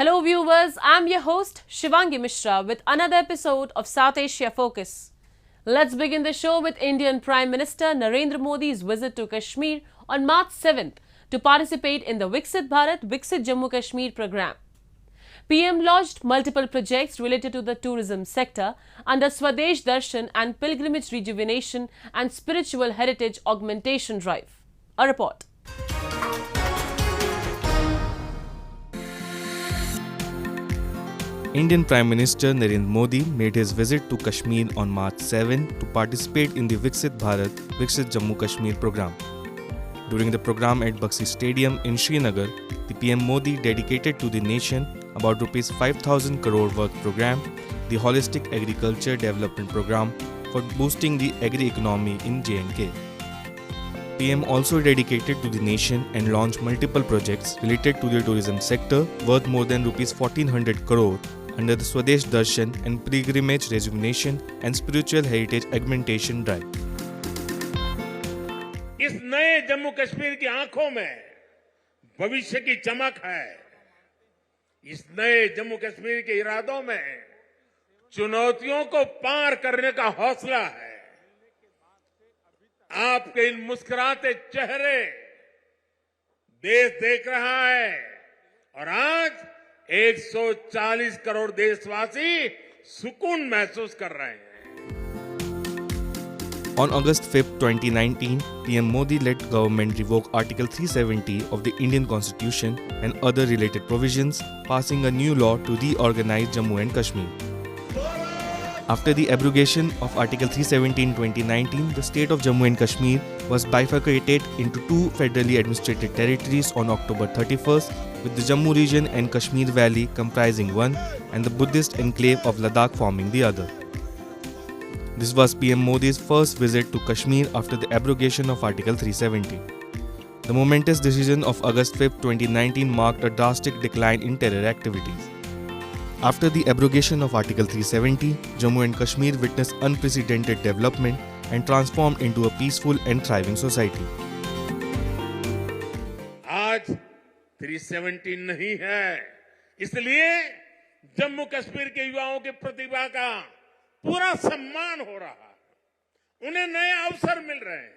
Hello viewers, I'm your host Shivangi Mishra with another episode of South Asia Focus. Let's begin the show with Indian Prime Minister Narendra Modi's visit to Kashmir on March 7th to participate in the Viksit Bharat Viksit Jammu Kashmir program. PM launched multiple projects related to the tourism sector under Swadesh Darshan and Pilgrimage Rejuvenation and Spiritual Heritage Augmentation Drive. A report. Indian Prime Minister Narendra Modi made his visit to Kashmir on March 7 to participate in the Viksit Bharat Viksit Jammu Kashmir program. During the program at Bakshi Stadium in Srinagar, the PM Modi dedicated to the nation about Rs 5,000 crore worth program, the Holistic Agriculture Development Program for boosting the agri-economy in J&K. PM also dedicated to the nation and launched multiple projects related to the tourism sector worth more than Rs 1,400 crore under the Swadesh Darshan and Pilgrimage Rejuvenation and Spiritual Heritage Augmentation Drive. इस नए जम्मू कश्मीर की आंखों में भविष्य की चमक है। इस नए जम्मू कश्मीर के इरादों में चुनौतियों को पार करने का हौसला है। आपके इन मुस्कुराते चेहरे देश देख रहा है और आज 140 करोड़ देशवासी सुकून महसूस कर रहे हैं। On August 5, 2019, PM Modi led government revoke Article 370 of the Indian Constitution and other related provisions, passing a new law to reorganize Jammu and Kashmir. After the abrogation of Article 370 in 2019, the state of Jammu and Kashmir was bifurcated into two federally administrated territories on October 31st, with the Jammu region and Kashmir Valley comprising one and the Buddhist enclave of Ladakh forming the other. This was PM Modi's first visit to Kashmir after the abrogation of Article 370. The momentous decision of August 5, 2019 marked a drastic decline in terror activities. After the abrogation of Article 370, Jammu and Kashmir witnessed unprecedented development and transformed into a peaceful and thriving society. आज 370 नहीं है, इसलिए जम्मू कश्मीर के युवाओं की प्रतिभा का पूरा सम्मान हो रहा है। उन्हें नए अवसर मिल रहे हैं।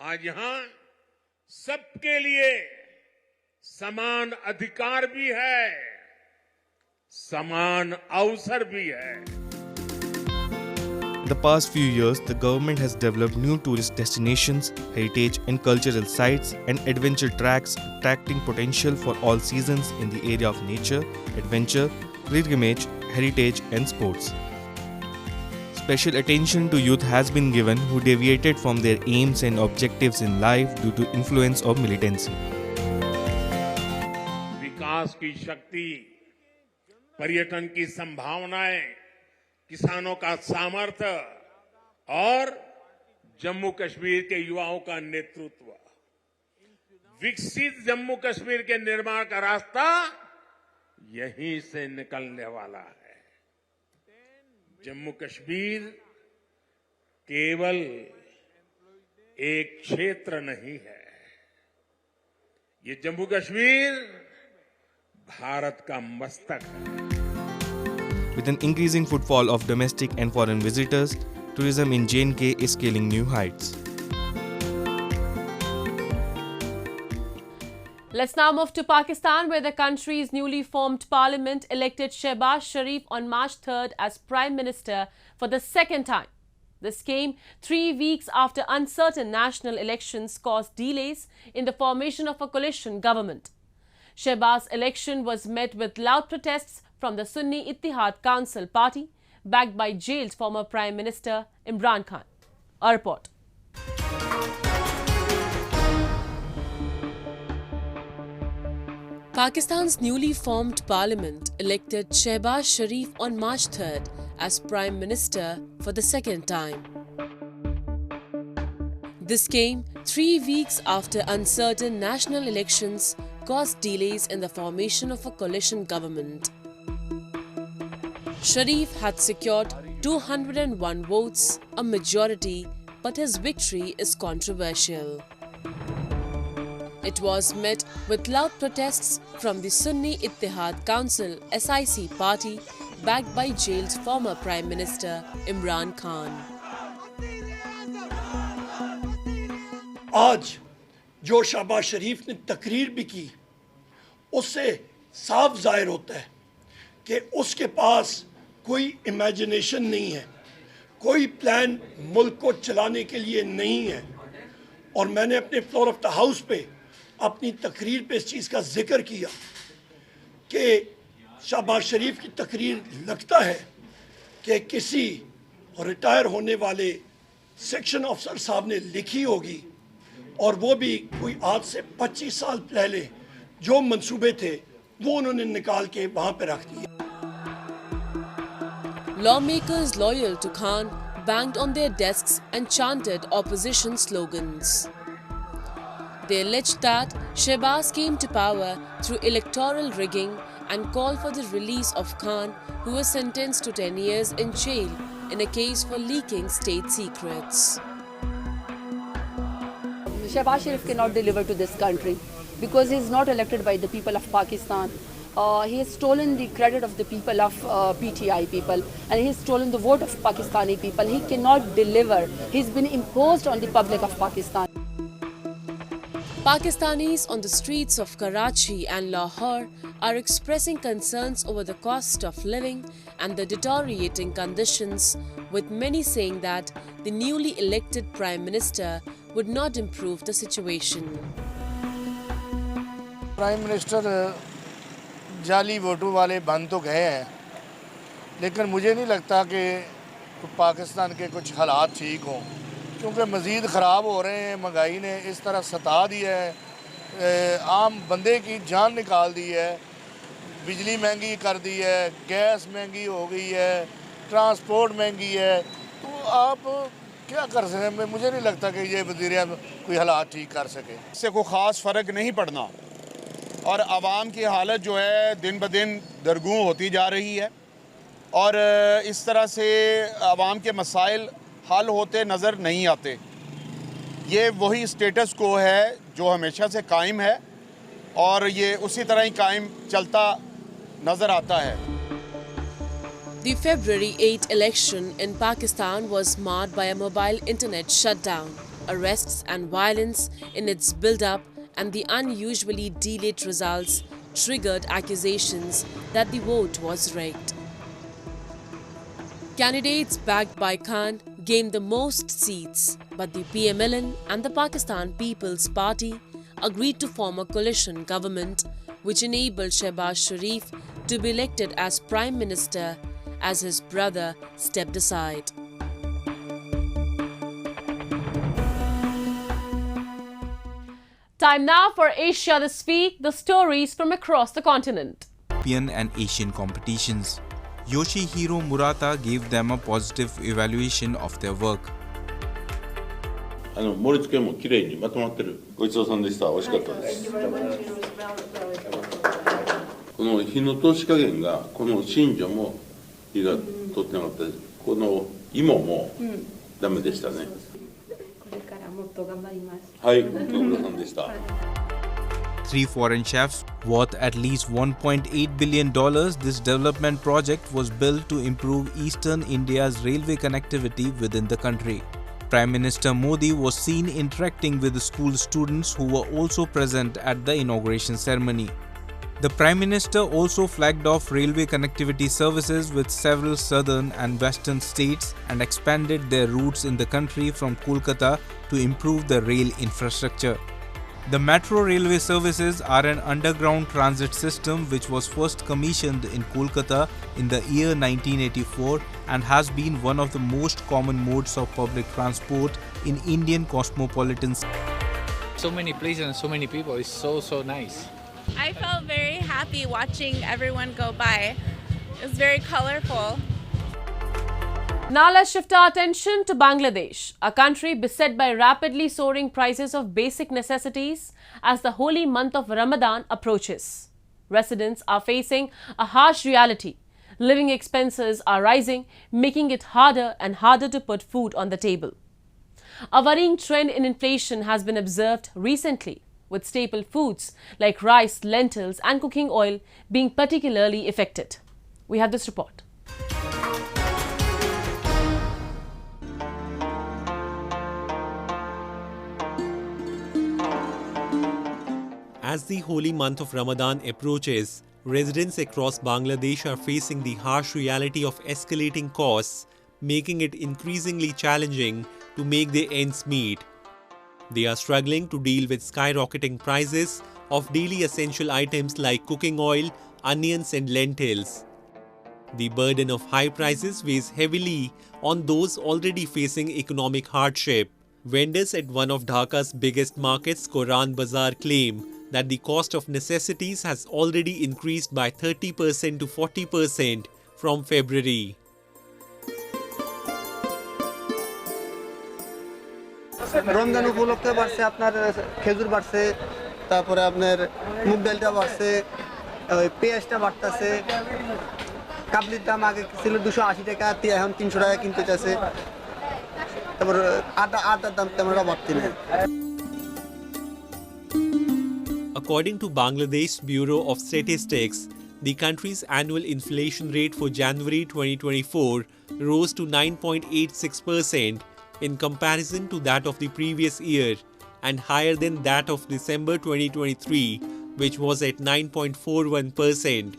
आज यहां सबके लिए समान अधिकार भी है, समान अवसर भी है। In the past few years, the government has developed new tourist destinations, heritage and cultural sites, and adventure tracks attracting potential for all seasons in the area of nature, adventure, pilgrimage, heritage and sports. Special attention to youth has been given who deviated from their aims and objectives in life due to influence of militancy. विकास की शक्ति, पर्यटन की संभावनाएं, किसानों का सामर्थ्य और जम्मू कश्मीर के युवाओं का नेतृत्व, विकसित जम्मू कश्मीर के निर्माण का रास्ता यहीं से निकलने वाला है। जम्मू कश्मीर केवल एक क्षेत्र नहीं है, ये जम्मू कश्मीर भारत का मस्तक है। With an increasing footfall of domestic and foreign visitors, tourism in J&K is scaling new heights. Let's now move to Pakistan, where the country's newly formed parliament elected Shehbaz Sharif on March 3rd as Prime Minister for the second time. This came 3 weeks after uncertain national elections caused delays in the formation of a coalition government. Shehbaz's election was met with loud protests from the Sunni Ittihad Council party, backed by jailed former Prime Minister Imran Khan. A report. Pakistan's newly formed parliament elected Shehbaz Sharif on March 3rd as Prime Minister for the second time. This came 3 weeks after uncertain national elections caused delays in the formation of a coalition government. Sharif had secured 201 votes, a majority, but his victory is controversial. It was met with loud protests from the Sunni Ittihad Council SIC party backed by jailed former Prime Minister Imran Khan. आज जो शहबाज शरीफ ने तकरीर भी की उससे साफ जाहिर होता है कि उसके पास कोई इमेजिनेशन नहीं है, कोई प्लान मुल्क को चलाने के लिए नहीं है। और मैंने अपने फ्लोर ऑफ द हाउस पे अपनी तकरीर पे इस चीज़ का जिक्र किया कि शहबाज शरीफ की तकरीर लगता है कि किसी रिटायर होने वाले सेक्शन ऑफिसर साहब ने लिखी होगी, और वो भी कोई आज से 25 साल पहले जो मंसूबे थे वो उन्होंने निकाल के वहां पे रख दिए। Lawmakers loyal to Khan banged on their desks and chanted opposition slogans. They alleged that Shehbaz came to power through electoral rigging and called for the release of Khan, who was sentenced to 10 years in jail in a case for leaking state secrets. Shehbaz Sharif cannot deliver to this country because he is not elected by the people of Pakistan. He has stolen the credit of the people of PTI people, and he has stolen the vote of Pakistani people. He cannot deliver. He's been imposed on the public of Pakistan. Pakistanis on the streets of Karachi and Lahore are expressing concerns over the cost of living and the deteriorating conditions, with many saying that the newly elected Prime Minister would not improve the situation. Prime minister जाली वोटों वाले बन तो गए हैं, लेकिन मुझे नहीं लगता कि पाकिस्तान के कुछ हालात ठीक हों, क्योंकि मज़ीद ख़राब हो रहे हैं। महंगाई ने इस तरह सता दिया है, आम बंदे की जान निकाल दी है, बिजली महंगी कर दी है, गैस महंगी हो गई है, ट्रांसपोर्ट महंगी है। तो आप क्या कर सकते हैं? मुझे नहीं लगता कि ये वज़ीर कोई हालात ठीक कर सके। इससे कोई ख़ास फ़र्क नहीं पड़ना, और आवाम की हालत जो है दिन ब दिन दरगूं होती जा रही है, और इस तरह से आवाम के मसाइल हल होते नज़र नहीं आते। ये वही स्टेटस को है जो हमेशा से कायम है, और ये उसी तरह ही कायम चलता नज़र आता है। The February 8 election in Pakistan was marred by a mobile internet shutdown, arrests and violence in its build-up, and the unusually delayed results triggered accusations that the vote was rigged. Candidates backed by Khan gained the most seats, but the PMLN and the Pakistan People's Party agreed to form a coalition government which enabled Shehbaz Sharif to be elected as Prime Minister as his brother stepped aside. Time now for Asia This Week, the stories from across the continent. European and Asian competitions. Yoshihiro Murata gave them a positive evaluation of their work. 盛り付けも綺麗にまとまってる。ごちそうさんでした。美味しかったです。この火の通し加減が、この新庄も火が通ってなかったです。この芋もダメでしたね。これからもっと頑張ります。はい、ご苦労さんでした。Three foreign chefs worth at least $1.8 billion, this development project was built to improve eastern India's railway connectivity within the country. Prime Minister Modi was seen interacting with the school students who were also present at the inauguration ceremony. The Prime Minister also flagged off railway connectivity services with several southern and western states and expanded their routes in the country from Kolkata to improve the rail infrastructure. The metro railway services are an underground transit system which was first commissioned in Kolkata in the year 1984 and has been one of the most common modes of public transport in Indian cosmopolitan cities. So many places and so many people, it's so nice. I felt very happy watching everyone go by. It was very colorful. Now let's shift our attention to Bangladesh, a country beset by rapidly soaring prices of basic necessities as the holy month of Ramadan approaches. Residents are facing a harsh reality. Living expenses are rising, making it harder and harder to put food on the table. A worrying trend in inflation has been observed recently. with staple foods like rice, lentils and cooking oil being particularly affected. We have this report. As the holy month of Ramadan approaches, residents across Bangladesh are facing the harsh reality of escalating costs, making it increasingly challenging to make their ends meet. They are struggling to deal with skyrocketing prices of daily essential items like cooking oil, onions and lentils. The burden of high prices weighs heavily on those already facing economic hardship. Vendors at one of Dhaka's biggest markets, Quran Bazaar, claim that the cost of necessities has already increased by 30% to 40% from February. Ramzan উপলক্ষে বাড়ছে আপনার খেজুর বাড়ছে তারপরে আপনার মুগ ডালটা বাড়ছে ওই পেঁয়াজটা বাড়তেছে কাবলির দাম আগে ছিল 280 টাকা এখন 300 টাকা কিনতে চাইছে তারপর আটার দাম তেমন বাড়তি না According to Bangladesh Bureau of Statistics, the country's annual inflation rate for January 2024 rose to 9.86% in comparison to that of the previous year and higher than that of December 2023, which was at 9.41%.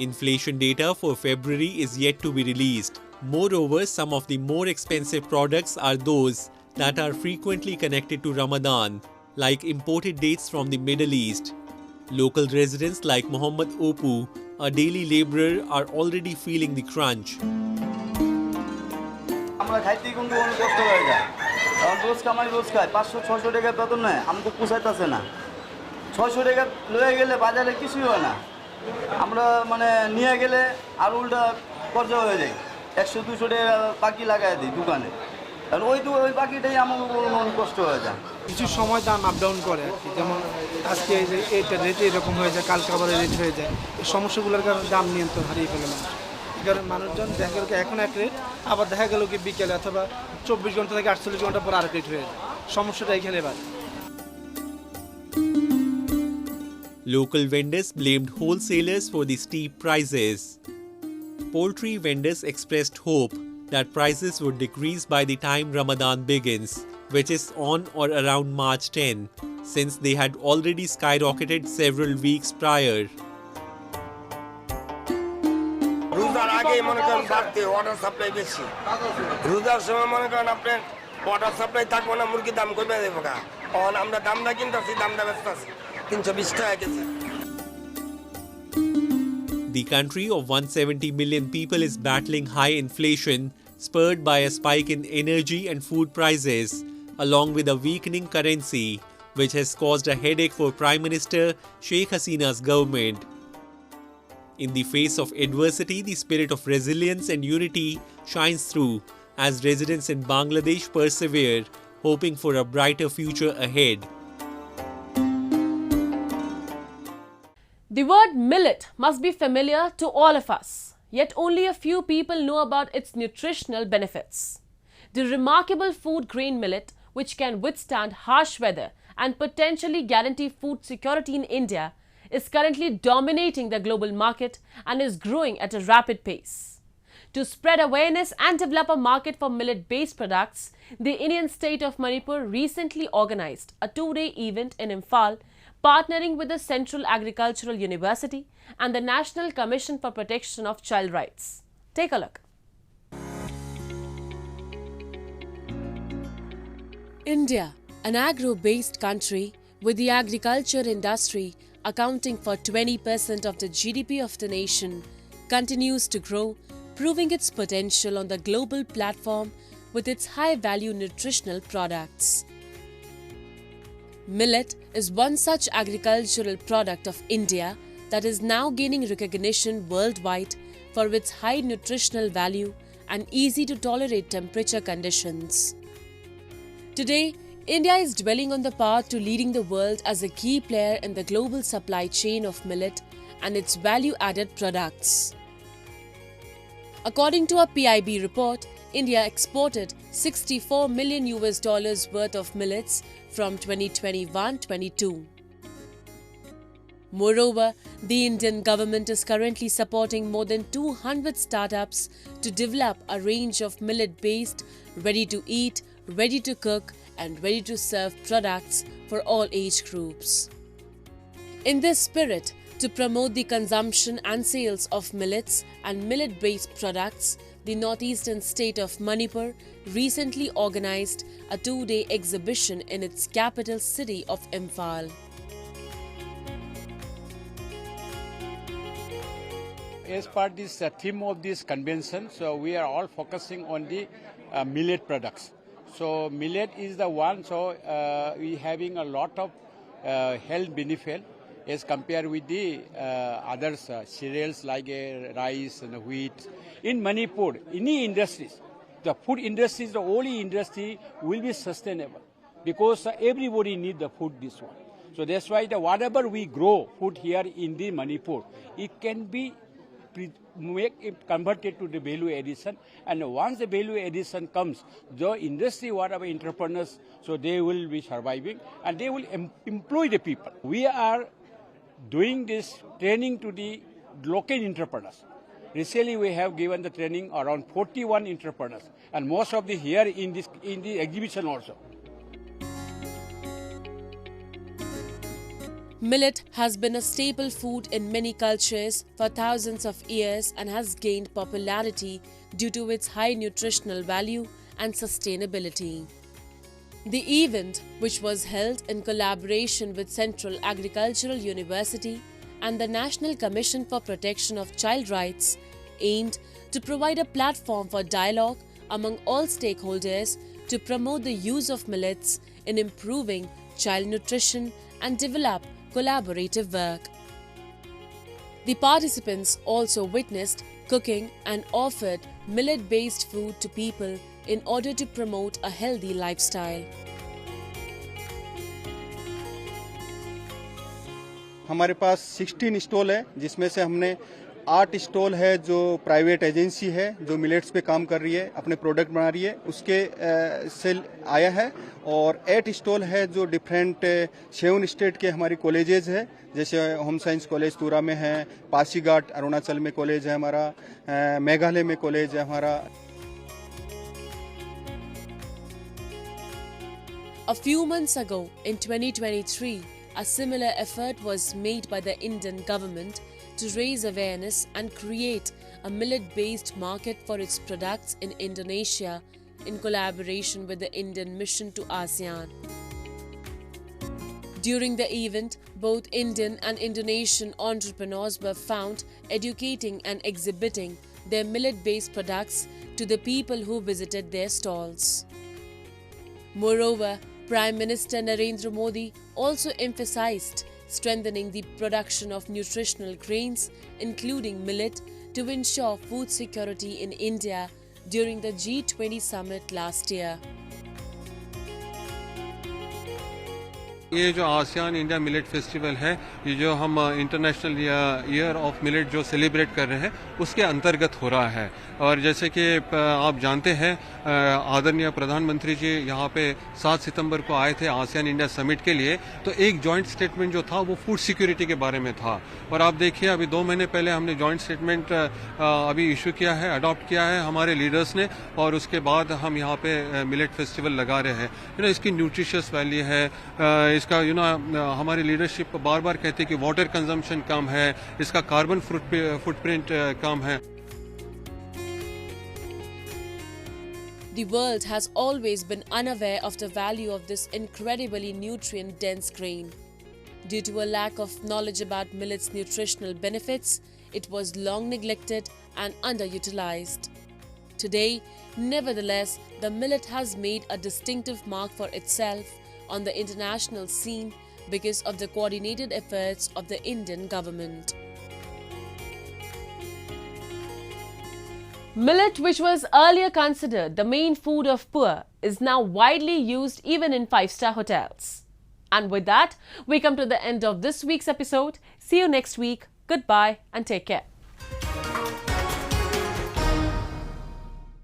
Inflation data for February is yet to be released. Moreover, some of the more expensive products are those that are frequently connected to Ramadan, like imported dates from the Middle East. Local residents like Muhammad Opu, a daily laborer, are already feeling the crunch. আমরা খাইতে কিন্তু অনেক কষ্ট হয়ে যায় কারণ রোজ কামাই রোজ খাই 500-600 টাকা বেতন নেয় আমাকে পোষাইতেছে না 600 টাকা লয়ে গেলে বাজারে কিছুই হয় না আমরা মানে নিয়ে গেলে আর উল্টা খরচা হয়ে যায় 100-200 টাকা বাকি লাগায় দিই দোকানে আর ওই বাকিটাই আমাকে অনেক কষ্ট হয়ে যায় কিছু সময় দাম আপ ডাউন করে আর কি যেমন আজকে এইটা রেট এরকম হয়ে যায় কালকে আবার রেট হয়ে যায় এই সমস্যাগুলোর কারণে দাম নিয়ন্ত্রণ হারিয়ে ফেলে মানুষ কারণ মানুষজন দেখা গেল এখন এক রেট আবার দেখা গেল কি বিকেলে অথবা 24 ঘন্টা থেকে 48 ঘন্টা পর আরেক রেট হয়ে যায় সমস্যাটা এখানে বাড়ে Local vendors blamed wholesalers for the steep prices. Poultry vendors expressed hope that prices would decrease by the time Ramadan begins, which is on or around March 10, since they had already skyrocketed several weeks prior. রোজার আগে মনে করেন বাড়তে water supply বেশি রোজার সময় মনে করেন আপনার ওয়াটার সাপ্লাই থাকবে না মুরগির দাম কমে যাবে গা তখন আমরা দামটা কিনতেছি দামটা বেচতেছি 320 টাকা KG The country of 170 million people is battling high inflation spurred by a spike in energy and food prices, along with a weakening currency, which has caused a headache for Prime Minister Sheikh Hasina's government. In the face of adversity, the spirit of resilience and unity shines through as residents in Bangladesh persevere, hoping for a brighter future ahead. The word millet must be familiar to all of us, yet only a few people know about its nutritional benefits. The remarkable food grain millet, which can withstand harsh weather and potentially guarantee food security in India, is currently dominating the global market and is growing at a rapid pace. To spread awareness and develop a market for millet-based products, the Indian state of Manipur recently organized a two-day event in Imphal, partnering with the Central Agricultural University and the National Commission for Protection of Child Rights. Take a look. India, an agro-based country with the agriculture industry accounting for 20% of the GDP of the nation, continues to grow, proving its potential on the global platform with its high-value nutritional products. Millet is one such agricultural product of India that is now gaining recognition worldwide for its high nutritional value and easy to tolerate temperature conditions. Today, India is dwelling on the path to leading the world as a key player in the global supply chain of millet and its value-added products. According to a PIB report, India exported $64 million worth of millets from 2021-22. Moreover, the Indian government is currently supporting more than 200 startups to develop a range of millet-based, ready-to-eat, ready-to-cook and ready-to-serve products for all age groups. In this spirit, to promote the consumption and sales of millets and millet-based products, the northeastern state of Manipur recently organized a 2-day exhibition in its capital city of Imphal. As part of this theme of this convention, so we are all focusing on the millet products. So millet is the one, so we having a lot of health benefit as compared with the others cereals like rice and wheat. In Manipur, any industries, the food industry is the only industry will be sustainable because everybody need the food this one. So that's why whatever we grow food here in the Manipur, it can be converted to the value addition, and once the value addition comes, the industry, whatever entrepreneurs, so they will be surviving and they will employ the people. We are doing this training to the local entrepreneurs. Recently, we have given the training around 41 entrepreneurs, and most of the here in the exhibition also. Millet has been a staple food in many cultures for thousands of years and has gained popularity due to its high nutritional value and sustainability. The event, which was held in collaboration with Central Agricultural University and the National Commission for Protection of Child Rights, aimed to provide a platform for dialogue among all stakeholders to promote the use of millets in improving child nutrition and develop collaborative work. The participants also witnessed cooking and offered millet-based food to people in order to promote a healthy lifestyle. हमारे पास 16 stall है, जिसमें से हमने 8 stall है जो private agency है जो millets पे काम कर रही है, अपने प्रोडक्ट बना रही है, उसके से आया है, और 8 स्टॉल है जो डिफरेंट 7 स्टेट के हमारी कॉलेजेस है, जैसे होम साइंस कॉलेज तूरा में है, पासीघाट अरुणाचल में कॉलेज है हमारा, मेघालय में कॉलेज है हमारा. A few months ago, in 2023, a similar effort was made by the Indian government to raise awareness and create a millet-based market for its products in Indonesia in collaboration with the Indian Mission to ASEAN. During the event, both Indian and Indonesian entrepreneurs were found educating and exhibiting their millet-based products to the people who visited their stalls. Moreover, Prime Minister Narendra Modi also emphasized strengthening the production of nutritional grains, including millet, to ensure food security in India during the G20 summit last year. ये जो ASEAN India millet festival है, ये जो हम international year of millet जो celebrate कर रहे हैं, उसके अंतर्गत हो रहा है. और जैसे कि आप जानते हैं, आदरणीय प्रधानमंत्री जी यहाँ पे 7 सितंबर को आए थे आसियान इंडिया समिट के लिए, तो एक जॉइंट स्टेटमेंट जो था वो फूड सिक्योरिटी के बारे में था. और आप देखिए, अभी 2 महीने पहले हमने जॉइंट स्टेटमेंट अभी इशू किया है, अडॉप्ट किया है हमारे लीडर्स ने, और उसके बाद हम यहाँ पे मिलेट फेस्टिवल लगा रहे हैं. इसकी न्यूट्रिशियस वैल्यू है, इसका हमारी लीडरशिप बार बार कहती है कि वाटर कंजम्पशन कम है, इसका कार्बन फुटप्रिंट कम है. The world has always been unaware of the value of this incredibly nutrient-dense grain. Due to a lack of knowledge about millet's nutritional benefits, it was long neglected and underutilized. Today, nevertheless, the millet has made a distinctive mark for itself on the international scene because of the coordinated efforts of the Indian government. Millet, which was earlier considered the main food of poor, is now widely used even in 5-star hotels. And with that, we come to the end of this week's episode. See you next week. Goodbye and take care.